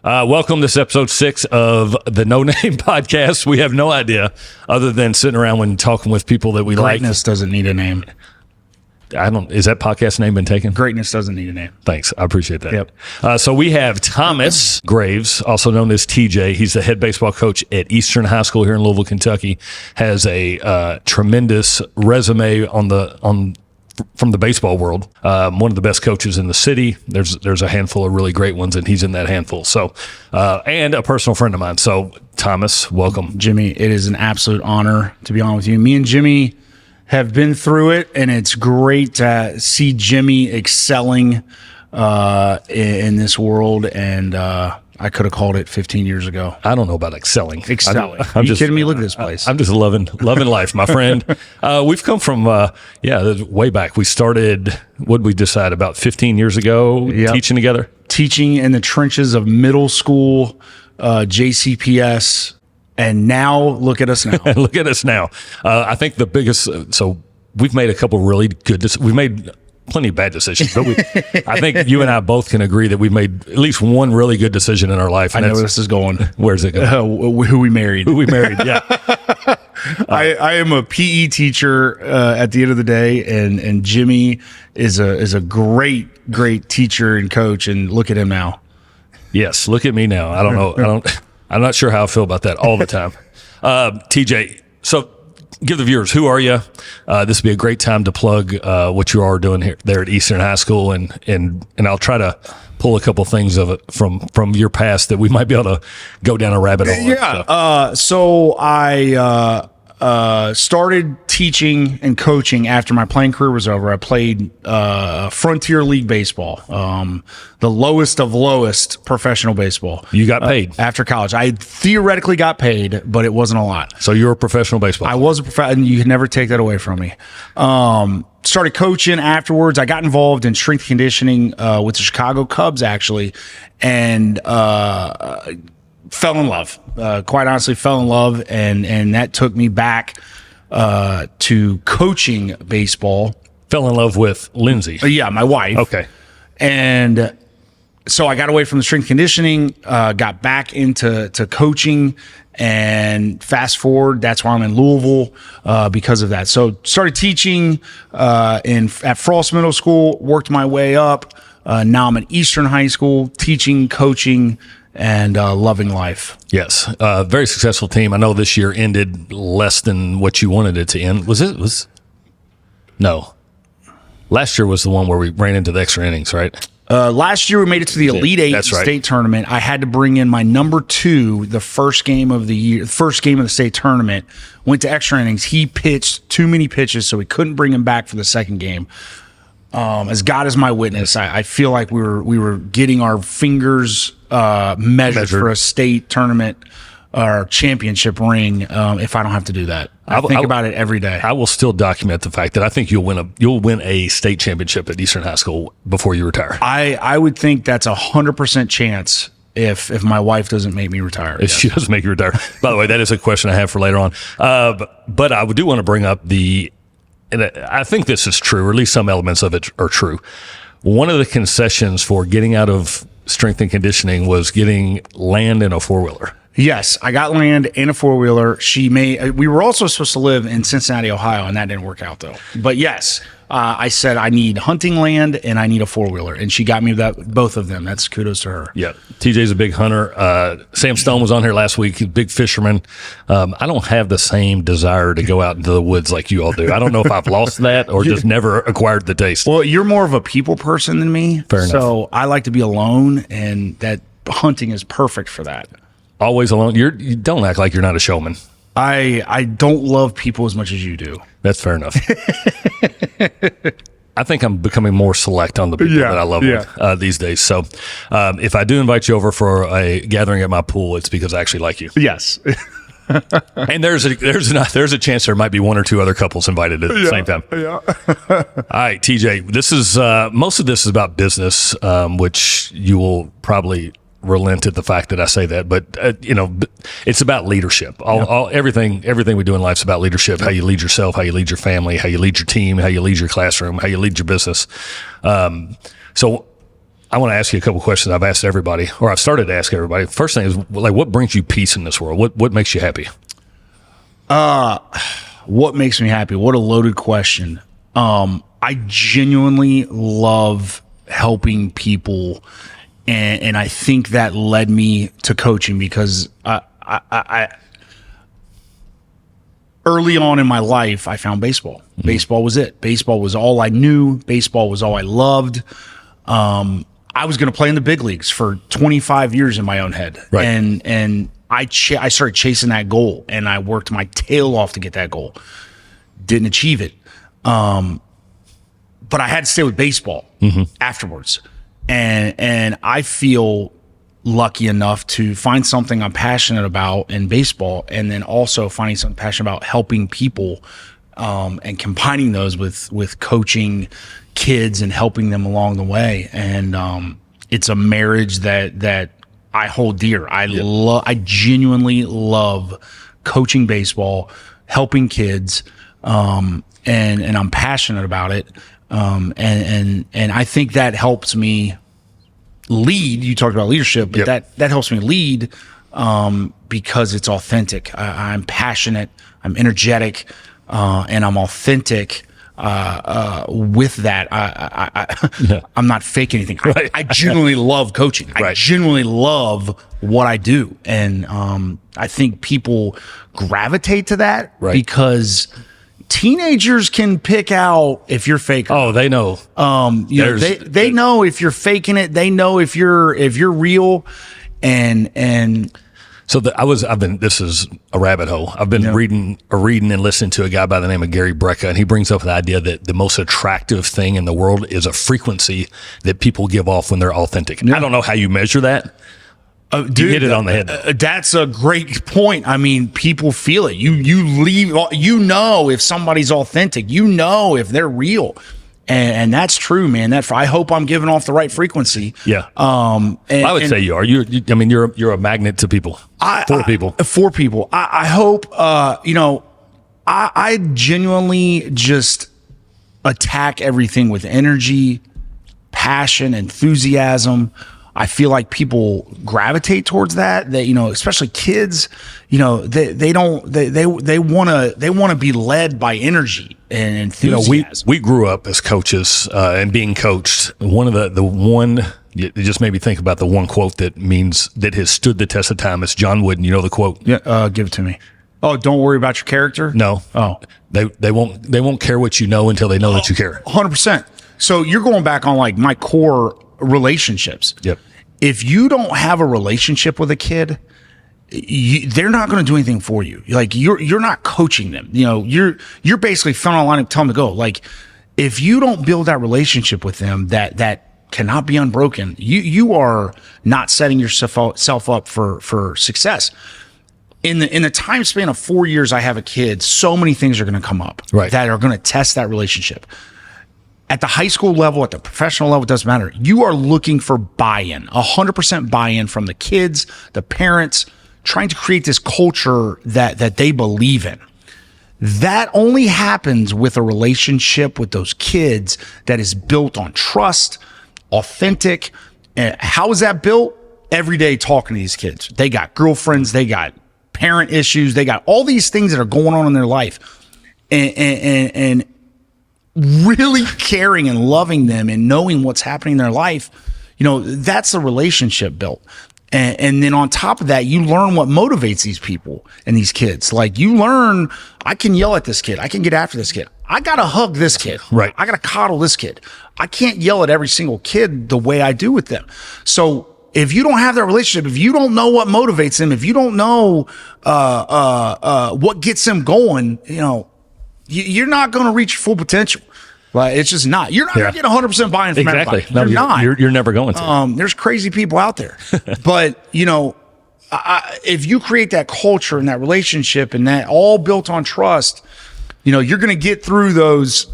Welcome. This is episode 6 of the No Name Podcast. We have no idea other than sitting around when talking with people that we like. Greatness doesn't need a name. Is that podcast name been taken? Greatness doesn't need a name. Thanks. I appreciate that. Yep. So we have Thomas Graves, also known as TJ. He's the head baseball coach at Eastern High School here in Louisville, Kentucky. Has a tremendous resume from the baseball world. One of the best coaches in the city. There's a handful of really great ones, and he's in that handful. So, and a personal friend of mine. So, Thomas, welcome. Jimmy, it is an absolute honor to be on with you. Me and Jimmy have been through it, and it's great to see Jimmy excelling in this world. And I could have called it 15 years ago. I don't know about excelling. Excelling. Are you kidding me? Look at this place. I'm just loving life, my friend. We've come from, way back. We started, what did we decide, about 15 years ago, teaching together? Teaching in the trenches of middle school, JCPS, and now look at us now. Look at us now. I think the biggest, so we've made a couple really good, we've made plenty of bad decisions, but I think you and I both can agree that we've made at least one really good decision in our life. And I know where this is going. Where's it going? Who we married. Yeah. I am a PE teacher at the end of the day, and Jimmy is a great teacher and coach, and look at him now. Yes, look at me now. I don't know. I'm not sure how I feel about that all the time. TJ, so give the viewers, who are you? This would be a great time to plug what you are doing there at Eastern High School, and I'll try to pull a couple things of it from your past that we might be able to go down a rabbit hole. Yeah. So I started teaching and coaching after my playing career was over. I played Frontier League baseball, the lowest of lowest professional baseball. You got paid after college. I theoretically got paid, but it wasn't a lot. So you were a professional baseball player. I was a professional, and you could never take that away from me. Started coaching afterwards. I got involved in strength conditioning with the Chicago Cubs, actually, and fell in love. Quite honestly, fell in love, and that took me back to coaching baseball. Fell in love with Lindsay. Yeah, my wife. Okay. And so I got away from the strength conditioning, got back into coaching, and fast forward, that's why I'm in Louisville because of that. So started teaching at Frost Middle School, worked my way up. Now I'm at Eastern High School, teaching, coaching, and loving life. Yes. Very successful team. I know this year ended less than what you wanted it to end. No. Last year was the one where we ran into the extra innings, right? Last year we made it to the Elite Eight state tournament. I had to bring in my number 2, the first game of the year, first game of the state tournament. Went to extra innings. He pitched too many pitches, so we couldn't bring him back for the second game. As God is my witness, I feel like we were getting our fingers measured for a state tournament or championship ring. If I don't have to do that, I think about it every day. I will still document the fact that I think you'll win a state championship at Eastern High School before you retire. I would think that's 100% chance if my wife doesn't make me retire. If she doesn't make you retire. By the way, that is a question I have for later on. But I do want to bring up and I think this is true, or at least some elements of it are true. One of the concessions for getting out of strength and conditioning was getting land in a 4-wheeler. Yes, I got land and a 4-wheeler. We were also supposed to live in Cincinnati, Ohio, and that didn't work out though. But yes, I said I need hunting land and I need a 4-wheeler, and she got me both of them. That's kudos to her. Yeah, TJ's a big hunter. Sam Stone was on here last week. He's a big fisherman. I don't have the same desire to go out into the woods like you all do. I don't know if I've lost that or just never acquired the taste. Well, you're more of a people person than me. Fair enough. So I like to be alone, and that hunting is perfect for that. Always alone. You don't act like you're not a showman. I don't love people as much as you do. That's fair enough. I think I'm becoming more select on the people that I love these days. So if I do invite you over for a gathering at my pool, it's because I actually like you. Yes. And there's a chance there might be one or two other couples invited at the same time. Yeah. All right, TJ, this is most of this is about business, which you will probably relent at the fact that I say that, but it's about leadership. Everything we do in life is about leadership. How you lead yourself, how you lead your family, how you lead your team, how you lead your classroom, how you lead your business. So I want to ask you a couple questions I've asked everybody, or I've started to ask everybody. First thing is, like, what brings you peace in this world? What makes you happy? What makes me happy? What a loaded question. I genuinely love helping people, and I think that led me to coaching because I early on in my life, I found baseball. Mm-hmm. Baseball was it. Baseball was all I knew. Baseball was all I loved. I was going to play in the big leagues for 25 years in my own head. Right. And I started chasing that goal, and I worked my tail off to get that goal. Didn't achieve it. But I had to stay with baseball afterwards. And I feel lucky enough to find something I'm passionate about in baseball, and then also finding something passionate about helping people, and combining those with coaching kids and helping them along the way. And it's a marriage that I hold dear. I genuinely love coaching baseball, helping kids, and I'm passionate about it. And I think that helps me lead. You talked about leadership, but that helps me lead because it's authentic. I'm passionate, I'm energetic, and I'm authentic. With that, I'm not fake anything. Right. I genuinely love coaching. Right. I genuinely love what I do. And I think people gravitate to that because teenagers can pick out if you're fake. Oh, they know. They know if you're faking it. They know if you're real. And so this is a rabbit hole. I've been reading and listening to a guy by the name of Gary Brecka, and he brings up the idea that the most attractive thing in the world is a frequency that people give off when they're authentic. I don't know how you measure that. Dude, you hit it on the head. That's a great point. I mean, people feel it. You if somebody's authentic, if they're real. And that's true, man. I hope I'm giving off the right frequency. Yeah. I would say you are. You're a magnet to people. For people. I hope. I genuinely just attack everything with energy, passion, enthusiasm. I feel like people gravitate towards that. They, especially kids, they want to be led by energy and enthusiasm. We grew up as coaches and being coached. It just made me think about the one quote that has stood the test of time. It's John Wooden. You know the quote? Yeah, give it to me. Oh, don't worry about your character. No. Oh, they won't care what you know until they know that you care. 100%. So you're going back on like my core relationships. Yep. If you don't have a relationship with a kid, they're not going to do anything for you. Like you're not coaching them. You're basically throwing a line and telling them to go. Like if you don't build that relationship with them, that cannot be unbroken. You are not setting yourself up for success. In the time span of 4 years I have a kid, so many things are going to come up that are going to test that relationship. At the high school level, at the professional level, it doesn't matter. You are looking for buy-in, 100% buy-in from the kids, the parents, trying to create this culture that they believe in. That only happens with a relationship with those kids that is built on trust, authentic. And how is that built? Every day talking to these kids. They got girlfriends, they got parent issues, they got all these things that are going on in their life. And really caring and loving them and knowing what's happening in their life, that's a relationship built. And then on top of that, you learn what motivates these people and these kids. Like you learn, I can yell at this kid. I can get after this kid. I got to hug this kid. Right. I got to coddle this kid. I can't yell at every single kid the way I do with them. So if you don't have that relationship, if you don't know what motivates them, if you don't know what gets them going, you're not going to reach full potential. Like it's just not. You're not going to get 100% buy-in from everybody. No, you're not. You're never going to. There's crazy people out there, but if you create that culture and that relationship and that all built on trust, you're going to get through those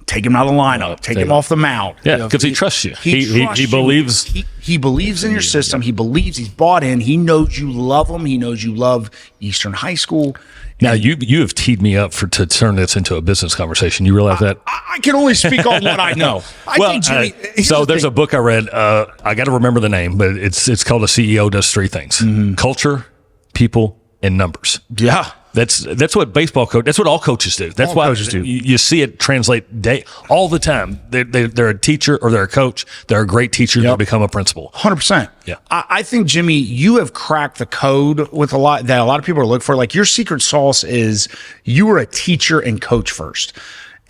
take him out of the lineup, take him off the mound. Yeah, because he trusts you. He believes. He believes in your system. He believes he's bought in. He knows you love him. He knows you love Eastern High School. Now, you have teed me up to turn this into a business conversation. You realize that? I can only speak on what I know. There's a book I read. I got to remember the name, but it's called A CEO Does Three Things: culture, people, and numbers. Yeah. That's what baseball coach. That's what all coaches do. That's why coaches do. You see it translate all the time. They're a teacher or they're a coach. They're a great teacher. They become a principal. 100%. Yeah. I think, Jimmy, you have cracked the code with a lot of people are looking for. Like, your secret sauce is you were a teacher and coach first.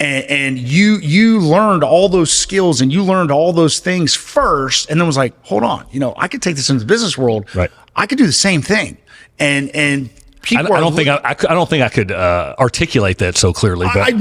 And you learned all those skills and you learned all those things first, and then was like, hold on, I could take this into the business world. Right. I could do the same thing. And I don't think I could articulate that so clearly. But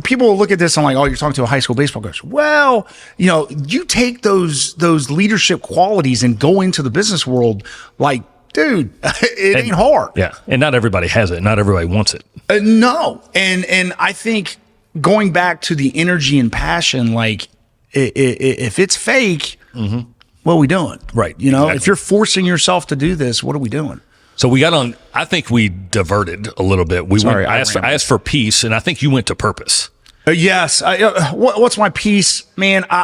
people will look at this and like, oh, you're talking to a high school baseball coach. Well, you take those leadership qualities and go into the business world. Like, dude, it ain't hard. Yeah, and not everybody has it. Not everybody wants it. No, and I think going back to the energy and passion, like if it's fake, what are we doing? Right. Exactly. If you're forcing yourself to do this, what are we doing? So we got on. I think we diverted a little bit. I asked for peace, and I think you went to purpose. Yes. What's my peace, man? I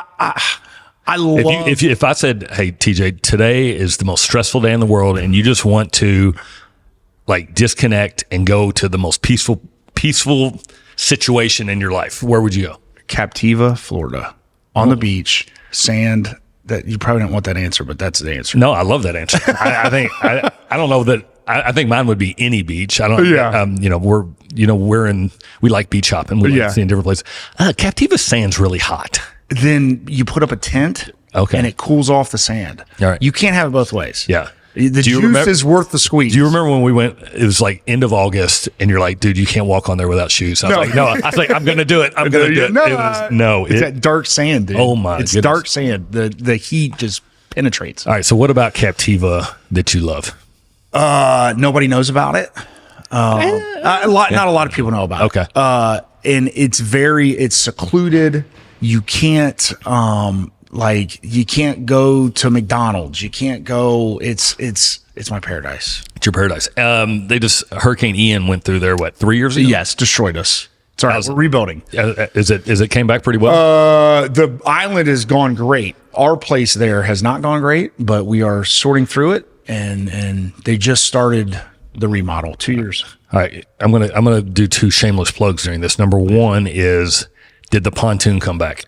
love. If I said, "Hey, TJ, today is the most stressful day in the world," and you just want to like disconnect and go to the most peaceful situation in your life, where would you go? Captiva, Florida, on the beach, sand. That you probably don't want that answer, but that's the answer. No, I love that answer. I think I don't know that. I think mine would be any beach. I don't. Yeah. We like beach hopping. We like seeing different places. Captiva sand's really hot. Then you put up a tent. Okay. And it cools off the sand. All right. You can't have it both ways. Yeah. The juice is worth the squeeze. Do you remember when we went? It was like end of August, and you're like, "Dude, you can't walk on there without shoes." I was like, "No." I was like, "I'm going to do it. I'm going to do it." It's that dark sand, dude. Oh my! It's dark sand. The heat just penetrates. All right. So, what about Captiva that you love? Nobody knows about it. Not a lot of people know about it. Okay. And it's secluded. You can't. You can't go to McDonald's. You can't go. It's my paradise. It's your paradise. Hurricane Ian went through there, 3 years ago? Yes, destroyed us. It's all right. We're rebuilding. Is it came back pretty well? The island has gone great. Our place there has not gone great, but we are sorting through it, and they just started the remodel 2 years. All right. I'm gonna do two shameless plugs during this. Number one is, did the pontoon come back?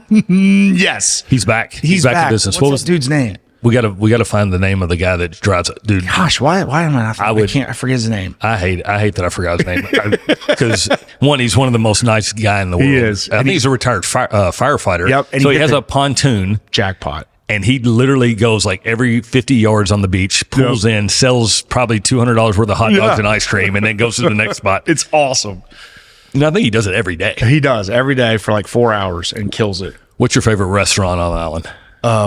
Yes, he's back. He's back in business. What's that dude's name? We gotta find the name of the guy that drives it, dude. Gosh, why am I? I forget his name. I hate that I forgot his name because he's one of the most nice guy in the world. He is. I think he's a retired firefighter. Yep. And so he has a pontoon jackpot, and he literally goes like every 50 yards on the beach, pulls in, sells probably $200 worth of hot dogs and ice cream, and then goes to the next spot. It's awesome. And I think he does it every day. He does every day for like 4 hours and kills it. What's your favorite restaurant on the island?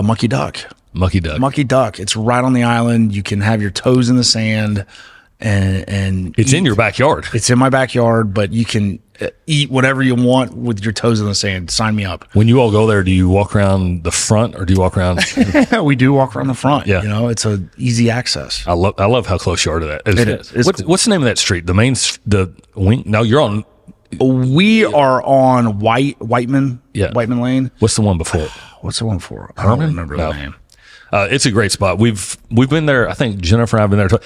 Monkey Duck. Monkey Duck. Monkey Duck. It's right on the island. You can have your toes in the sand, and it's in your backyard. It's in my backyard, but you can eat whatever you want with your toes in the sand. Sign me up. When you all go there, do you walk around the front or do you walk around? We do walk around the front. Yeah. It's a easy access. I love how close you are to that. It is. What's the name of that street? The wing? No, you're on. We are on Whiteman. Yeah. Whiteman Lane. What's the one before? What's the one for? I don't remember the name. It's a great spot. We've been there. I think Jennifer and I have been there.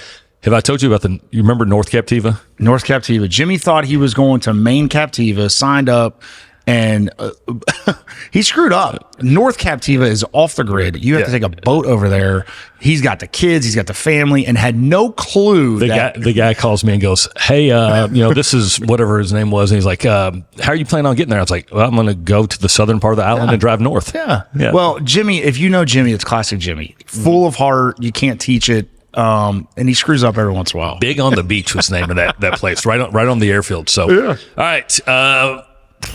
Have I told you about you remember North Captiva? North Captiva. Jimmy thought he was going to Main Captiva, signed up, and he screwed up. North Captiva is off the grid. You have to take a boat over there. He's got the kids, he's got the family, and had no clue. The guy calls me and goes, "Hey, this is whatever his name was," and he's like, "How are you planning on getting there?" I was like, "Well, I'm going to go to the southern part of the island and drive north." Yeah. Well, Jimmy, if you know Jimmy, it's classic Jimmy. Full of heart. You can't teach it. And he screws up every once in a while. Big on the Beach was the name of that place, right on the airfield. So, all right.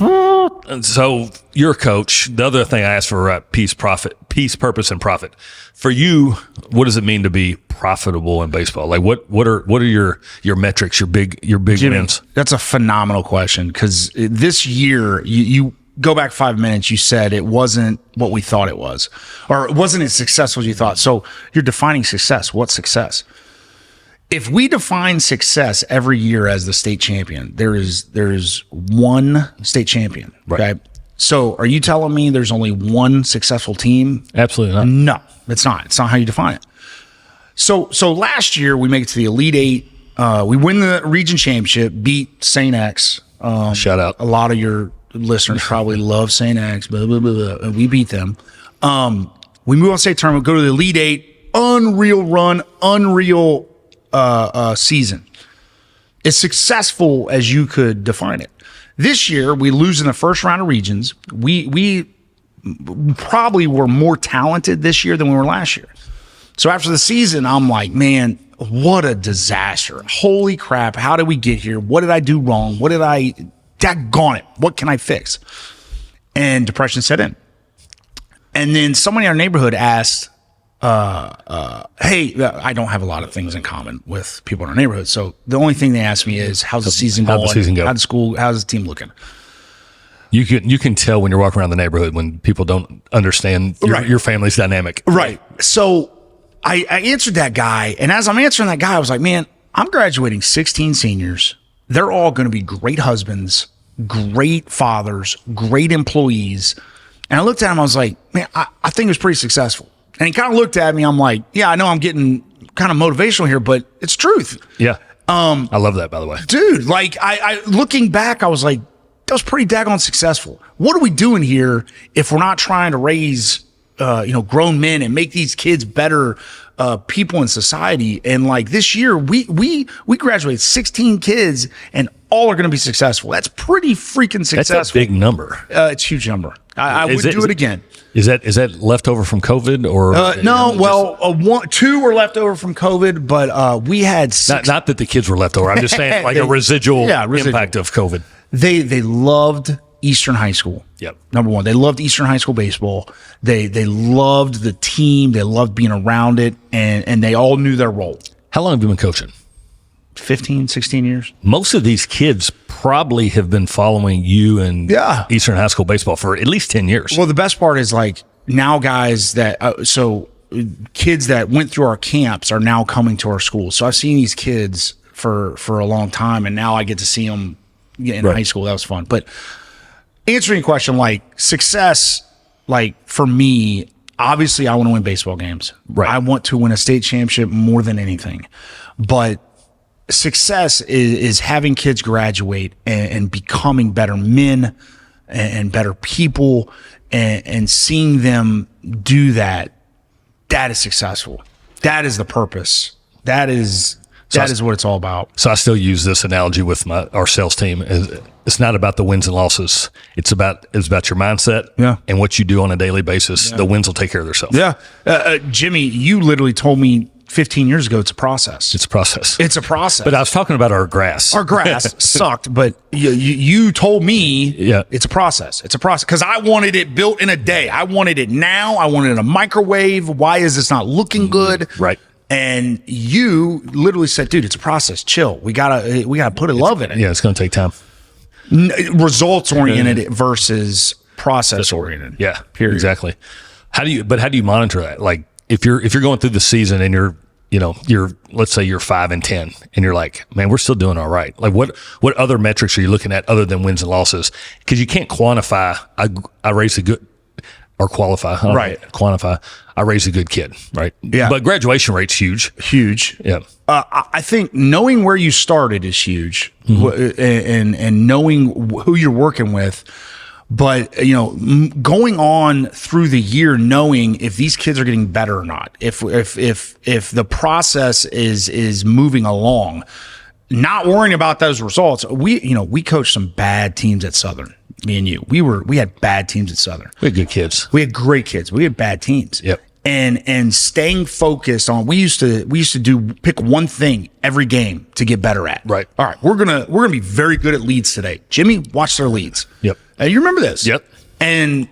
And so you're a coach. The other thing I asked for peace, purpose, and profit. For you, what does it mean to be profitable in baseball? Like what are your metrics, your big Jimmy, wins? That's a phenomenal question, because this year you go back 5 minutes, you said it wasn't what we thought it was, or it wasn't as successful as you thought. So you're defining success. What's success? If we define success every year as the state champion, there's one state champion. Right. Okay. So are you telling me there's only one successful team? Absolutely not. No, it's not. It's not how you define it. So last year we make it to the Elite Eight. We win the region championship, beat St. X. Shout out. A lot of your listeners probably love St. X. Blah, blah, blah, blah, and we beat them. We move on state tournament, go to the Elite Eight. Unreal run, unreal season. As successful as you could define it. This year, we lose in the first round of regions. We probably were more talented this year than we were last year. So after the season, I'm like, man, what a disaster. Holy crap. How did we get here? What did I do wrong? Daggone it. What can I fix? And depression set in. And then somebody in our neighborhood asked, hey, I don't have a lot of things in common with people in our neighborhood. So the only thing they asked me is, how's the season going? How'd the season go? How's the school? How's the team looking? You can tell when you're walking around the neighborhood when people don't understand your family's dynamic. Right. So I answered that guy. And as I'm answering that guy, I was like, man, I'm graduating 16 seniors. They're all going to be great husbands, great fathers, great employees. And I looked at him, I was like, man, I think it was pretty successful. And he kind of looked at me. I'm like, yeah, I know I'm getting kind of motivational here, but it's truth. Yeah. I love that, by the way. Dude, like I looking back, I was like, that was pretty daggone successful. What are we doing here if we're not trying to raise, grown men and make these kids better people in society? And like this year, we graduated 16 kids and all are going to be successful. That's pretty freaking successful. That's a big number. It's a huge number. I would do it again. Is that left over from COVID or no? Well, two were left over from COVID, but we had six. Not that the kids were left over. I'm just saying like a residual impact of COVID. They loved Eastern High School. Yep. Number one, they loved Eastern High School baseball. They loved the team. They loved being around it, and they all knew their role. How long have you been coaching? 15, 16 years. Most of these kids probably have been following you and Eastern High School baseball for at least 10 years. Well, the best part is like now guys that, kids that went through our camps are now coming to our school. So I've seen these kids for a long time, and now I get to see them in high school. That was fun. But answering your question, like success, like for me, obviously I want to win baseball games. Right. I want to win a state championship more than anything. But success is having kids graduate and becoming better men and better people and seeing them do that. That is successful. That is the purpose. That is what it's all about. So I still use this analogy with our sales team. It's not about the wins and losses. It's about your mindset and what you do on a daily basis. The wins will take care of themselves. Yeah. Jimmy, you literally told me 15 years ago, it's a process. It's a process. It's a process. But I was talking about our grass. Our grass sucked, but you told me it's a process. It's a process because I wanted it built in a day. I wanted it now. I wanted it in a microwave. Why is this not looking good? Right. And you literally said, dude, it's a process. Chill. We gotta put love in it. Yeah, it's going to take time. Results oriented versus process oriented. Yeah, period. Exactly. How do you monitor that? Like if you're going through the season and you're let's say you're 5-10 and you're like, man, we're still doing all right. Like what other metrics are you looking at other than wins and losses? Because you can't quantify. I raised a good or qualify. Right. Quantify. I raised a good kid. Right. Yeah. But graduation rate's huge. Huge. Yeah. I think knowing where you started is huge, and knowing who you're working with. But going on through the year, knowing if these kids are getting better or not, if the process is moving along, not worrying about those results. We coached some bad teams at Southern. Me and you, we had bad teams at Southern. We had good kids. We had great kids. We had bad teams. Yep. and staying focused on. We used to pick one thing every game to get better at. Right. All right, we're gonna be very good at leads today. Jimmy, watch their leads. Yep. You remember this? Yep. And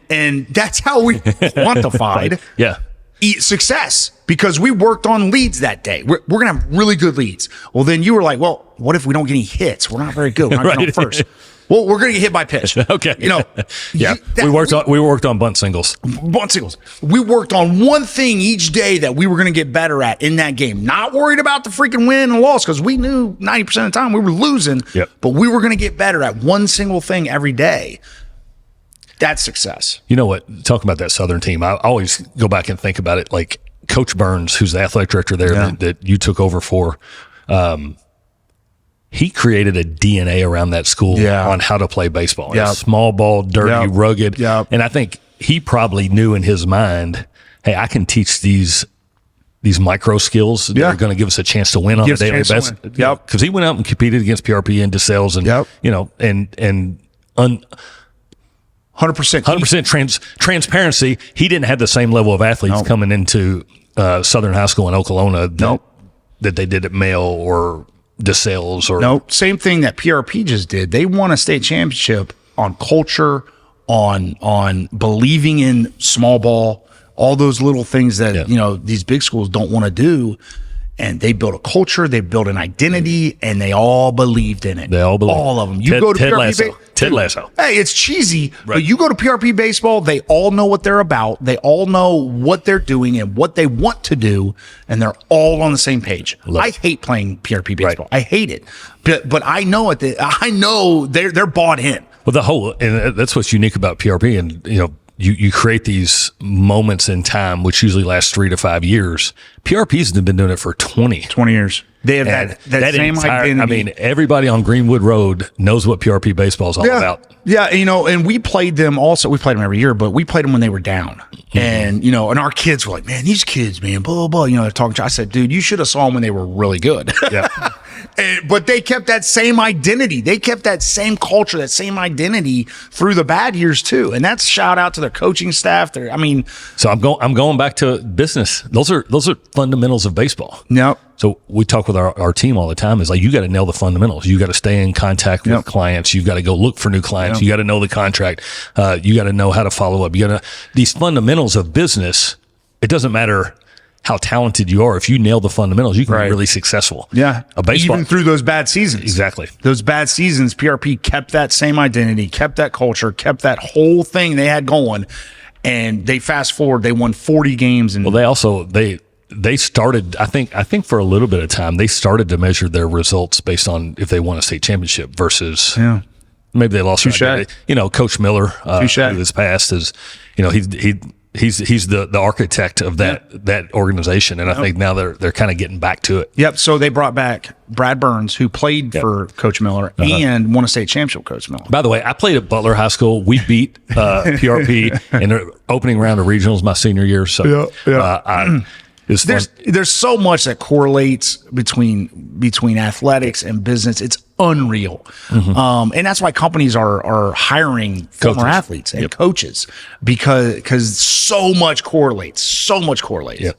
that's how we quantified yeah. success, because we worked on leads that day. We're gonna have really good leads. Well, then you were like, well, what if we don't get any hits? We're not very good. We're not Right. getting on first. Well, we're going to get hit by pitch. Okay. You know, yeah. We worked on bunt singles. Bunt singles. We worked on one thing each day that we were going to get better at in that game. Not worried about the freaking win and loss, because we knew 90% of the time we were losing. Yep. But we were going to get better at one single thing every day. That's success. You know what? Talking about that Southern team, I always go back and think about it. Like Coach Burns, who's the athletic director there that you took over for, he created a DNA around that school on how to play baseball. Yep. Small ball, dirty, rugged. Yep. And I think he probably knew in his mind, hey, I can teach these micro skills that are going to give us a chance to win on a daily basis. Yep. Because he went out and competed against PRP and DeSales and, you know, and 100% transparency. He didn't have the same level of athletes coming into Southern High School in Okolona that they did at Mayo or DeSales or same thing that PRP just did. They won a state championship on culture, on believing in small ball, all those little things that you know these big schools don't want to do. And they built a culture, they built an identity, and they all believed in it. They all believed. All of them. You go to PRP Ted Lasso. Hey, it's cheesy, but you go to PRP baseball, they all know what they're about. They all know what they're doing and what they want to do, and they're all on the same page. I hate playing PRP baseball. I hate it. But I know it. I know they're bought in. Well, and that's what's unique about PRP, and you know, you create these moments in time, which usually last 3 to 5 years. PRP's have been doing it for 20 years. They have that same identity. I mean, everybody on Greenwood Road knows what PRP baseball is all about. Yeah, you know, and we played them also. We played them every year, but we played them when they were down. Mm-hmm. And, you know, and our kids were like, man, these kids, man, blah, blah, blah. You know, they're talking. I said, dude, you should have saw them when they were really good. Yeah. But they kept that same identity. They kept that same culture, that same identity through the bad years too. And that's shout out to their coaching staff. So I'm going back to business. Those are fundamentals of baseball. Yep. So we talk with our team all the time is like, you got to nail the fundamentals. You got to stay in contact with clients. You've got to go look for new clients. You got to know the contract. You got to know how to follow up. These fundamentals of business, it doesn't matter how talented you are. If you nail the fundamentals, you can be really successful. Yeah. Baseball. Even through those bad seasons. Exactly. Those bad seasons, PRP kept that same identity, kept that culture, kept that whole thing they had going. And they fast forward, they won 40 games. Well, they started, I think for a little bit of time, they started to measure their results based on if they won a state championship versus maybe they lost. You know, Coach Miller, who has passed, is, you know, he's the architect of that organization, and I think now they're kind of getting back to it. Yep. So they brought back Brad Burns, who played for Coach Miller and won a state championship with Coach Miller. By the way, I played at Butler High School. We beat PRP in the opening round of regionals my senior year. So there's so much that correlates between athletics and business. It's unreal. Mm-hmm. And that's why companies are hiring former athletes and coaches because so much correlates. Yeah.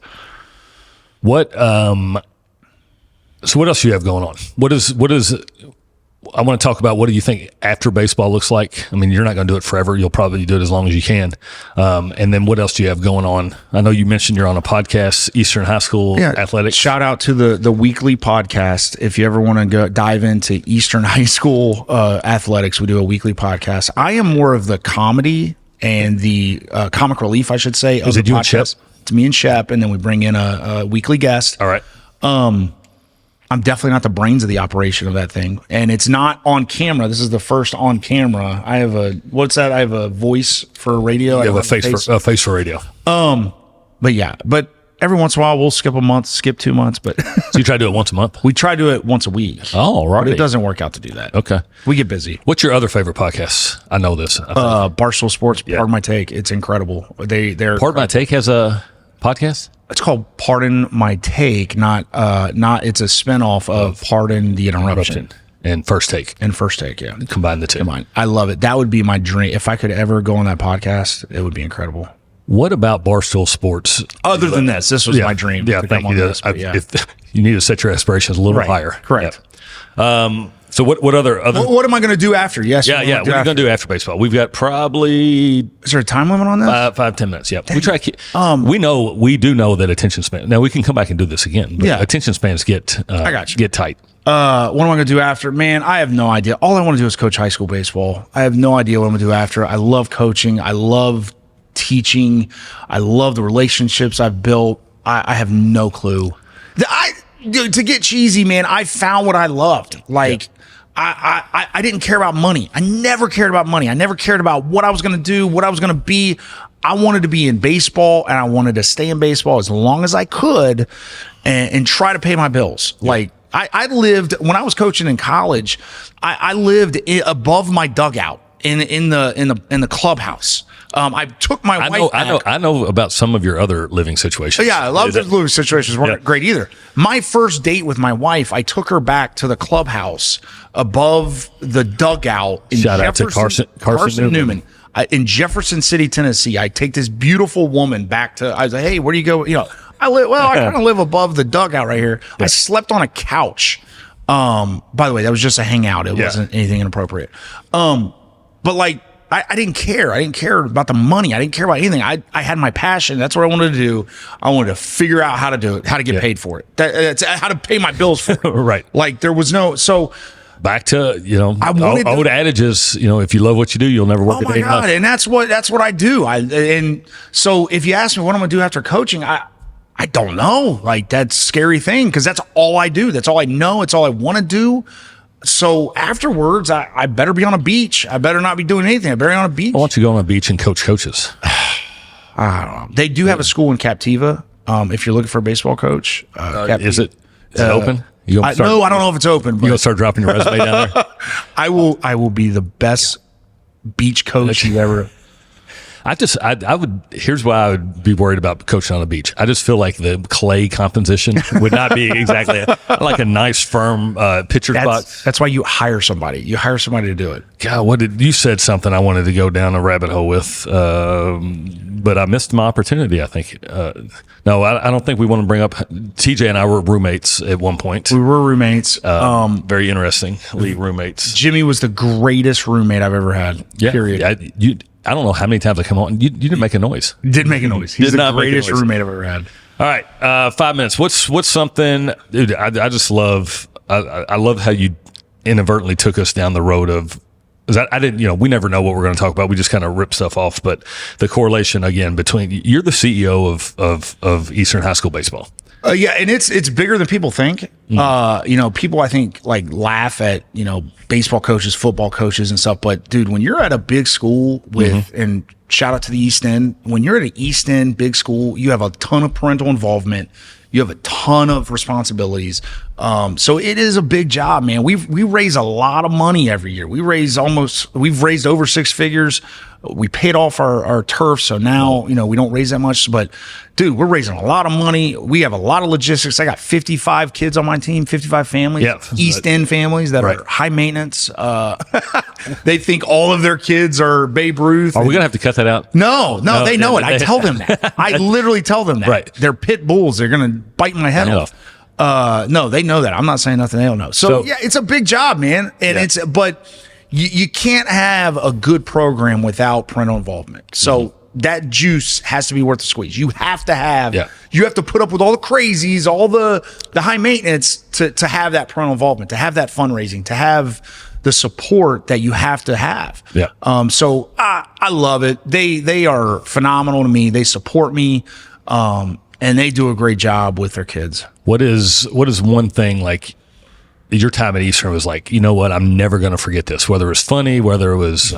So what else do you have going on? What is I want to talk about, what do you think after baseball looks like? I mean, you're not going to do it forever. You'll probably do it as long as you can. And then what else do you have going on? I know you mentioned you're on a podcast, Eastern High School Athletics. Shout out to the weekly podcast. If you ever want to go dive into Eastern High School athletics, we do a weekly podcast. I am more of the comedy and the comic relief, I should say. Is it you and Shep? It's me and Shep, and then we bring in a weekly guest. All right. I'm definitely not the brains of the operation of that thing. And it's not on camera. This is the first on camera. I have a voice for radio. You have a face for radio. But every once in a while we'll skip a month, skip 2 months. But so you try to do it once a month? We try to do it once a week. Oh, right. But it doesn't work out to do that. Okay. We get busy. What's your other favorite podcast? I know this. Barstool Sports, Pardon My Take. It's incredible. Pardon My Take has a podcast? It's called Pardon My Take, not it's a spinoff of Pardon the Interruption. And First Take. Yeah. Combine the two. I love it. That would be my dream. If I could ever go on that podcast, it would be incredible. What about Barstool Sports? Other than this was my dream. Yeah, thank you. If you need to set your aspirations a little higher. Correct. Yep. So what other? What am I going to do after? Yes. Yeah. What are you going to do after baseball? We've got probably. Is there a time limit on this? 5-10 minutes. Yeah. We try. We do know that attention span. Now we can come back and do this again. But attention spans get. I got you. Get tight. What am I going to do after? Man, I have no idea. All I want to do is coach high school baseball. I have no idea what I'm going to do after. I love coaching. I love teaching. I love the relationships I've built. I have no clue. To get cheesy, man, I found what I loved. I didn't care about money. I never cared about money. I never cared about what I was going to do, what I was going to be. I wanted to be in baseball, and I wanted to stay in baseball as long as I could and try to pay my bills. Yeah. I lived, when I was coaching in college, I lived above my dugout in the clubhouse. I took my wife back. I know about some of your other living situations. Yeah, I love those living situations. Weren't great either. My first date with my wife, I took her back to the clubhouse above the dugout in Shout out to Carson Newman. In Jefferson City, Tennessee. I take this beautiful woman back to. I was like, hey, where do you go? I kind of live above the dugout right here. Yeah. I slept on a couch. By the way, that was just a hangout. It wasn't anything inappropriate. But I didn't care. I didn't care about the money. I didn't care about anything. I had my passion. That's what I wanted to do. I wanted to figure out how to do it, how to get paid for it. That's how to pay my bills for it. Right. There was no, so. Back to, old adages, if you love what you do, you'll never work a day. Oh my God. And that's what I do. And so if you ask me what I'm going to do after coaching, I don't know. That's a scary thing because that's all I do. That's all I know. It's all I want to do. So afterwards, I better be on a beach. I better not be doing anything. I better be on a beach. Why don't you go on a beach and coach coaches? I don't know. They do have a school in Captiva. If you're looking for a baseball coach, is it open? No, I don't know if it's open. You're gonna start dropping your resume down there. I will be the best beach coach you've ever. I would. Here's why I would be worried about coaching on the beach. I just feel like the clay composition would not be exactly like a nice firm pitcher's box. That's why you hire somebody. You hire somebody to do it. God, you said something I wanted to go down a rabbit hole with, but I missed my opportunity. I think. No, I don't think we want to bring up. TJ and I were roommates at one point. We were roommates. Very interestingly roommates. Jimmy was the greatest roommate I've ever had. Yeah, period. I don't know how many times I come on. You didn't make a noise. Did make a noise. He's the greatest roommate I've ever had. All right, 5 minutes. What's something, dude? I just love. I love how you inadvertently took us down the road of. I didn't. We never know what we're going to talk about. We just kind of rip stuff off. But the correlation again between you're the CEO of Eastern High School baseball. Yeah, and it's bigger than people think. People I think laugh at baseball coaches, football coaches, and stuff. But dude, when you're at a big school with and shout out to the East End, when you're at an East End big school, you have a ton of parental involvement. You have a ton of responsibilities. So it is a big job, man. We raise a lot of money every year. We've raised over 6 figures. We paid off our turf. So now, we don't raise that much, but dude, we're raising a lot of money. We have a lot of logistics. I got 55 kids on my team, 55 families, East End families that are high maintenance. They think all of their kids are Babe Ruth. Are we going to have to cut that out? No, they know it. I tell them that. I literally tell them that. Right. They're pit bulls. They're going to bite my head off. No, they know that. I'm not saying nothing they don't know. So yeah, it's a big job, man. And but you can't have a good program without parental involvement. So that juice has to be worth the squeeze. You have to have, you have to put up with all the crazies, all the high maintenance to have that parental involvement, to have that fundraising, to have the support that you have to have. Yeah. So I love it. They are phenomenal to me. They support me. And they do a great job with their kids. What is one thing like your time at Eastern was like, you know what, I'm never going to forget this, whether it was funny, whether it was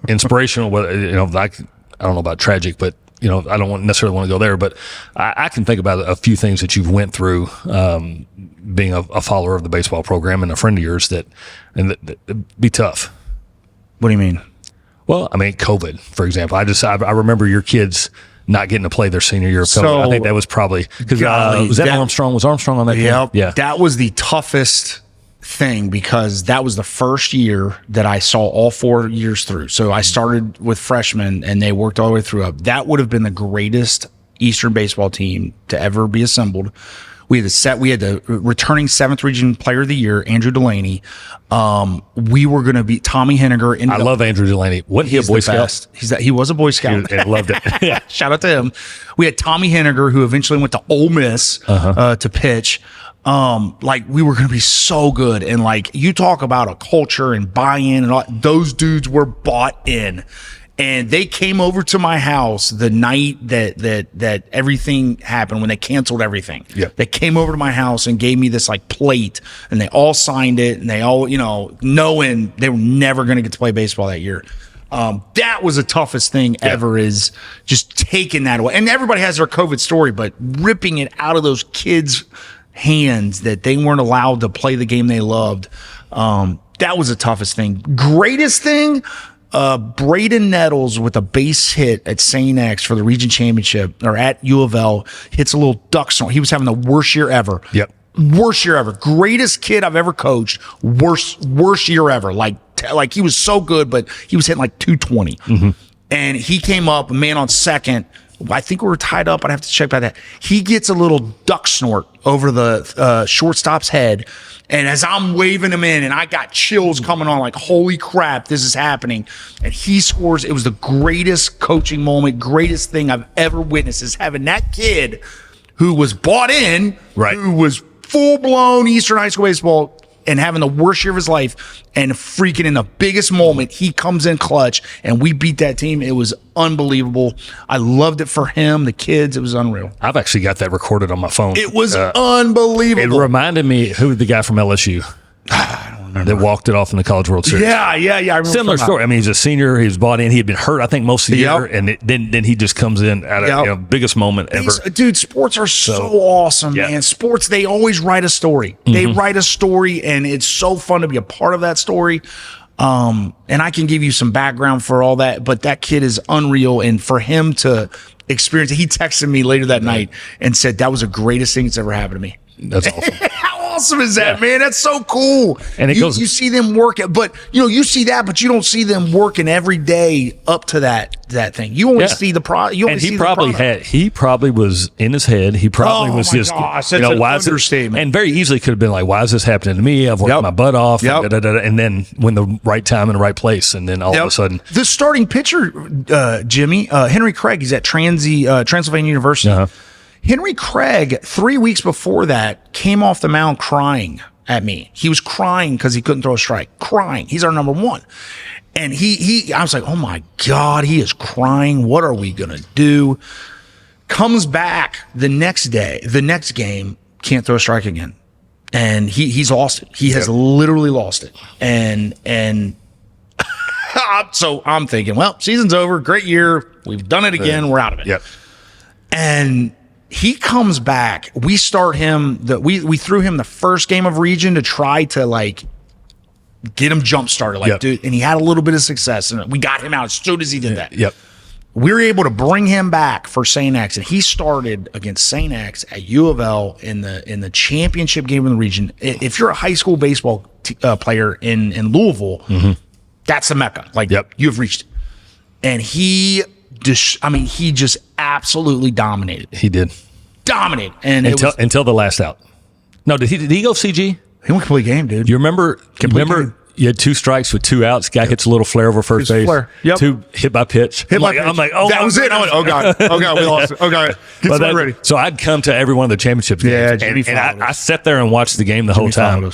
inspirational, whether, I don't know about tragic, but I don't necessarily want to go there, but I can think about a few things that you've went through, being a follower of the baseball program and a friend of yours that be tough. What do you mean? Well, I mean, COVID, for example, I remember your kids not getting to play their senior year of COVID. So, I think that was probably because was Armstrong? Was Armstrong on that team? Yeah, that was the toughest thing because that was the first year that I saw all 4 years through. So I started with freshmen and they worked all the way through up. That would have been the greatest Eastern baseball team to ever be assembled. We had the returning 7th region player of the year, Andrew Delaney. We were going to be Tommy Henniger. I love Andrew Delaney. Wasn't he a Boy Scout? He was a Boy Scout. I loved it. Yeah. Shout out to him. We had Tommy Henniger, who eventually went to Ole Miss to pitch. We were going to be so good. And like, you talk about a culture and buy-in and all, those dudes were bought in. And they came over to my house the night that everything happened, when they canceled everything. Yeah. They came over to my house and gave me this like plate, and they all signed it, and they all, knowing they were never going to get to play baseball that year. That was the toughest thing ever, is just taking that away. And everybody has their COVID story, but ripping it out of those kids' hands that they weren't allowed to play the game they loved. That was the toughest thing. Greatest thing, Braden Nettles with a base hit at St. X for the region championship, or at U of L, hits a little duck snort. He was having the worst year ever. Yep. Worst year ever. Greatest kid I've ever coached. Worst year ever. Like he was so good, but he was hitting like 220. Mm-hmm. And he came up, man on second. I think we were tied up. I'd have to check by that. He gets a little duck snort over the shortstop's head. And as I'm waving him in, and I got chills coming on, like, holy crap, this is happening. And he scores. It was the greatest coaching moment, greatest thing I've ever witnessed, is having that kid who was bought in, right, who was full-blown Eastern high school baseball, and having the worst year of his life, and freaking in the biggest moment, he comes in clutch, and we beat that team. It was unbelievable. I loved it for him, the kids. It was unreal. I've actually got that recorded on my phone. It was unbelievable. It reminded me, who the guy from LSU? I don't remember. That walked it off in the College World Series. Yeah. I remember. Similar story. I mean, he's a senior. He was bought in. He had been hurt, I think, most of the year, and then he just comes in at a biggest moment ever. Dude, sports are so awesome, man. Sports, they always write a story. Mm-hmm. They write a story, and it's so fun to be a part of that story. And I can give you some background for all that, but that kid is unreal, and for him to experience it, he texted me later that night and said that was the greatest thing that's ever happened to me. That's awesome. How awesome is that, man? That's so cool. And you see them work, but you see that, but you don't see them working every day up to that thing. You only see the product. And he probably was in his head. He probably was just, gosh, that's an understatement. And very easily could have been like, why is this happening to me? I've worked my butt off. And then when the right time and the right place, and then all of a sudden, the starting pitcher, Jimmy Henry Craig, he's at Transylvania University. Uh-huh. Henry Craig, 3 weeks before that, came off the mound crying at me. He was crying because he couldn't throw a strike. Crying. He's our number one. And I was like, oh my God, he is crying. What are we going to do? Comes back the next game, can't throw a strike again. And he's lost it. He has literally lost it. And so I'm thinking, well, season's over. Great year. We've done it again. We're out of it. Yep. And he comes back. We start him. We threw him the first game of region to try to like get him jump started. Dude, and he had a little bit of success, and we got him out as soon as he did that. Yep. We were able to bring him back for St. X, and he started against St. X at U of L in the championship game in the region. If you're a high school baseball player in Louisville, that's the Mecca. You've reached it. And he just absolutely dominated. He did. Dominate. And until the last out. No, did he go CG? He went complete game, dude. You remember you had 2 strikes with 2 outs. Guy hits a little flare over first base. Yep. 2 hit by pitch. I'm like, oh, that was it. I went, oh God, we lost it. Oh God, get ready. So I'd come to every one of the championship games, and I sat there and watched the game the whole time.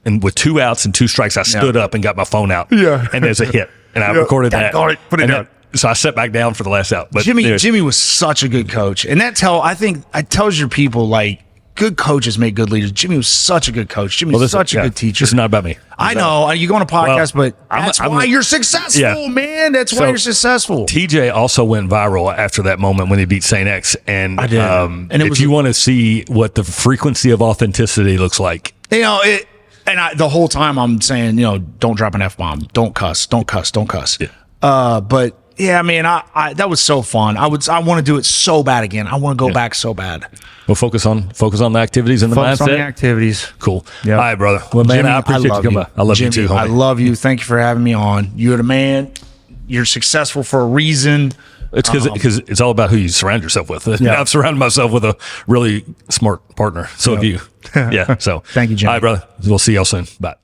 And with 2 outs and 2 strikes, I stood up and got my phone out. Yeah. And there's a hit, and I recorded that. Put it down. So I sat back down for the last out. But Jimmy was such a good coach, and I think it tells your people, like, good coaches make good leaders. Jimmy was such a good coach. Jimmy was such a good teacher. This is not about me. I know. You go on a podcast, but that's why you're successful, man. That's why you're successful. TJ also went viral after that moment when he beat St. X. And I did. And if you want to see what the frequency of authenticity looks like. The whole time I'm saying, don't drop an F-bomb. Don't cuss. Don't cuss. Don't cuss. Yeah. But Yeah, man, I that was so fun. I want to do it so bad again. I want to go back so bad. We'll focus on the activities and the Focus on mindset. the activities. Cool. Yep. All right, brother. Well, man, Jimmy, I appreciate you coming by. I love Jimmy, you too, homie. I love you. Thank you for having me on. You're the man. You're successful for a reason. It's because it's all about who you surround yourself with. Yeah. I've surrounded myself with a really smart partner. So have you. Yeah. So Thank you, Jimmy. All right, brother. We'll see y'all soon. Bye.